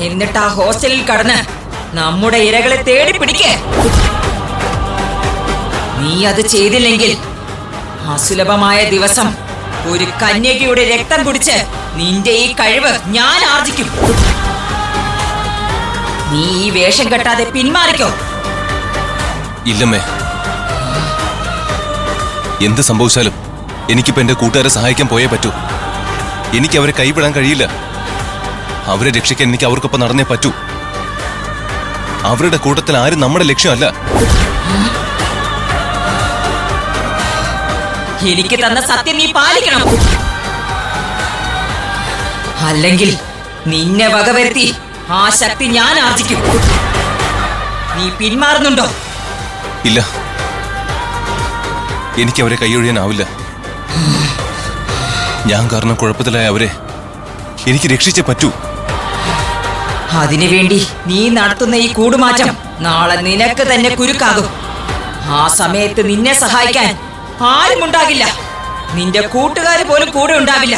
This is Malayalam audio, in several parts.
എന്നിട്ട് ആ ഹോസ്റ്റലിൽ കടന്ന് നമ്മുടെ ഇരകളെ തേടി പിടിക്കേ. നീ അത് ചെയ്തില്ലെങ്കിൽ അസുലഭമായ ദിവസം ഒരു കന്യകയുടെ രക്തം കുടിച്ച് നിന്റെ ഈ കഴിവ് ഞാൻ ആർജിക്കും. നീ ഈ വേഷം കെട്ടാതെ പിന്മാറിക്കോ. ഇല്ലമ്മേ, എന്ത് സംഭവിച്ചാലും എനിക്കിപ്പോ എന്റെ കൂട്ടുകാരെ സഹായിക്കാൻ പോയേ പറ്റൂ. എനിക്ക് അവരെ കൈവിടാൻ കഴിയില്ല. അവരെ രക്ഷിക്കാൻ എനിക്ക് അവർക്കൊപ്പം നടന്നേ പറ്റൂ. അവരുടെ കൂട്ടത്തിൽ ആരും നമ്മുടെ ലക്ഷ്യമല്ല. എനിക്ക് തന്ന സത്യം നീ പാലിക്കണം. അല്ലെങ്കിൽ നിന്നെ വകവരുത്തി ആ ശക്തി ഞാൻ ആർജിക്കും. നീ പിന്മാറുന്നുണ്ടോ? ഇല്ല, എനിക്ക് അവരെ കൈയൊഴിയാനാവില്ല. ഞാൻ കാരണം കുഴപ്പത്തിലായ അവരെ എനിക്ക് രക്ഷിച്ചേ പറ്റൂ. അതിനുവേണ്ടി നീ നടത്തുന്ന ഈ കൂടുമാറ്റം നാളെ നിനക്ക് തന്നെ കുരുക്കാകും. ആ സമയത്ത് നിന്നെ സഹായിക്കാൻ ആരും ഉണ്ടാകില്ല. നിന്റെ കൂട്ടുകാർ പോലും കൂടെ ഉണ്ടാവില്ല.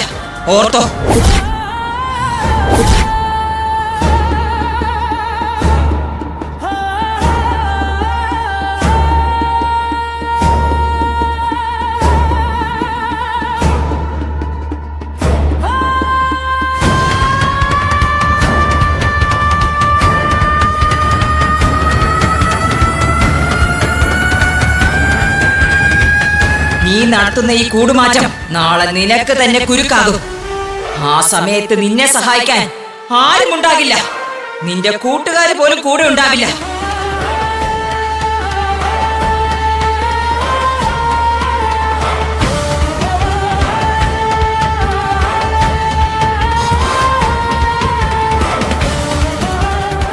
ഓർത്തോ? നീ നടത്തുന്ന ഈ കൂടുമാറ്റം നാളെ നിനക്ക് തന്നെ കുരുക്കാകും. ആ സമയത്ത് നിന്നെ സഹായിക്കാൻ ആരും ഉണ്ടാകില്ല. നിന്റെ കൂട്ടുകാർ പോലും കൂടെ ഉണ്ടാവില്ല.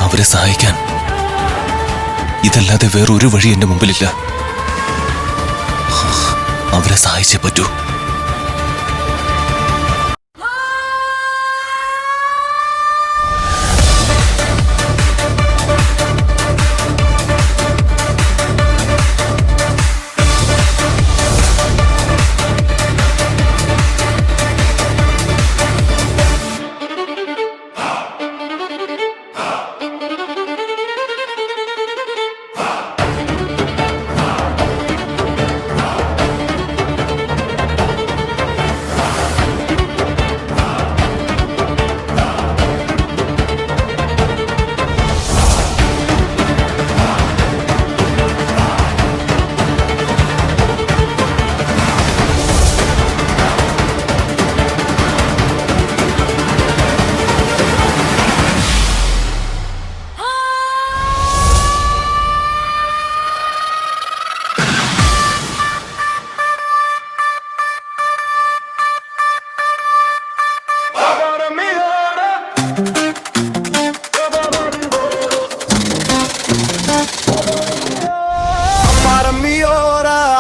അവരെ സഹായിക്കാൻ ഇതല്ലാതെ വേറൊരു വഴി എന്റെ മുമ്പിലില്ല. അവരെ സഹായിച്ചേ പറ്റൂ.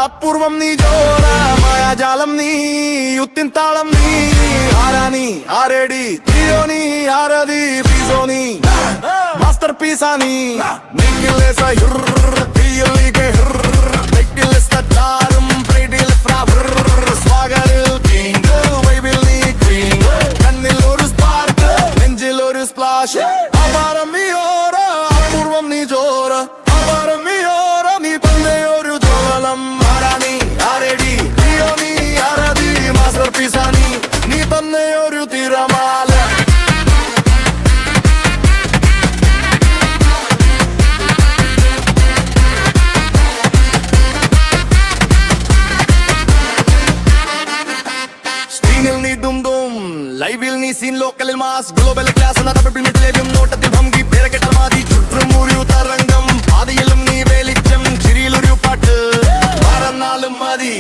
അപൂർവം നീ ജോറ മായാജാലം നീ യുത്തിൻ താളം നീ ആരാനി ആരേടി തീയോനി ആരതി പീസോനി മാസ്റ്റർ പീസാനി നിക്കിലേസ തീയിലേക്ക് നെക്കിലെസ്താരും പ്രൈഡിൽ ഫ്രാവർ സ്വാഗറിൽ കിങ് വൈബിൽ നീ കിങ് കണ്ണിൽ ഒരു സ്പാർക്ക് നെഞ്ചിൽ ഒരു സ്പ്ലാഷ് അപാരം നീ ഓറ അപൂർവം നീ ജോറ അപാരം നീ ഓറ നീ തന്നെ ഒരു ജോലം ആരാനി ആരേടി തീയോനി ആരതി മാസ്റ്റർ പീസാനി നീ തന്നെ ഒരു തിരമാല ലൈവിൽ നീ സീൻ ലോക്കലിൽ മാസ് ഗ്ലോബൽ ക്ലാസ് നോട്ടത്തിൽ ഭംഗി പേരക്കെട്ടാൽ മാതി ചുറ്റും ഒരു തരംഗം ആദിയിലും നീ വെളിച്ചം ചിരിയിലൊരു പാട്ട് മറന്നാലും മതി